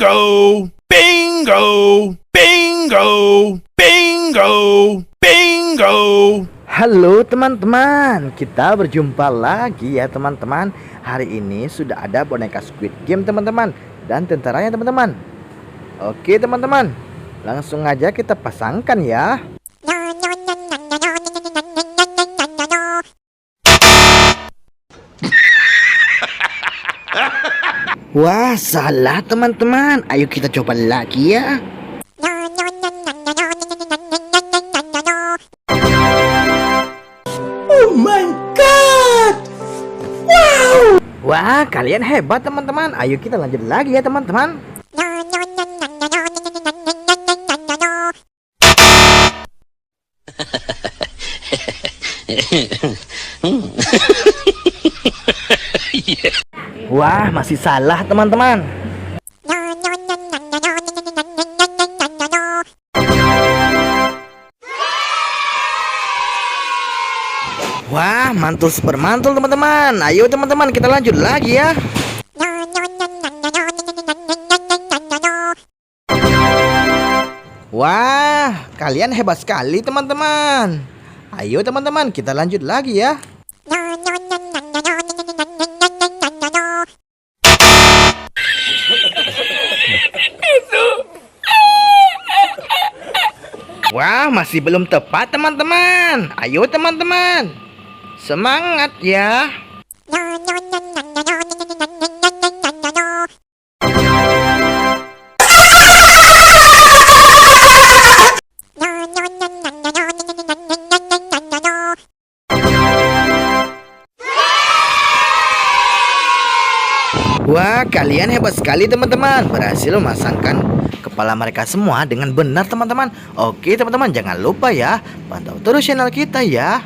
Bingo! Bingo! Bingo! Bingo! Bingo! Halo teman-teman, kita berjumpa lagi ya teman-teman. Hari ini sudah ada boneka Squid Game teman-teman, dan tentaranya teman-teman. Oke teman-teman, langsung aja kita pasangkan ya. Wah, salah teman-teman. Ayo kita coba lagi ya. Oh my god! Wow! Wah, kalian hebat teman-teman. Ayo kita lanjut lagi ya teman-teman. Wah, masih salah teman-teman. Wah, mantul super mantul teman-teman. Ayo teman-teman kita lanjut lagi ya. Wah, kalian hebat sekali teman-teman. Ayo teman-teman kita lanjut lagi ya. Wah, masih belum tepat teman-teman. Ayo teman-teman, semangat ya. Wah, kalian hebat sekali teman-teman. Berhasil memasangkan kepala mereka semua dengan benar teman-teman. Oke teman-teman, jangan lupa ya, pantau terus channel kita ya.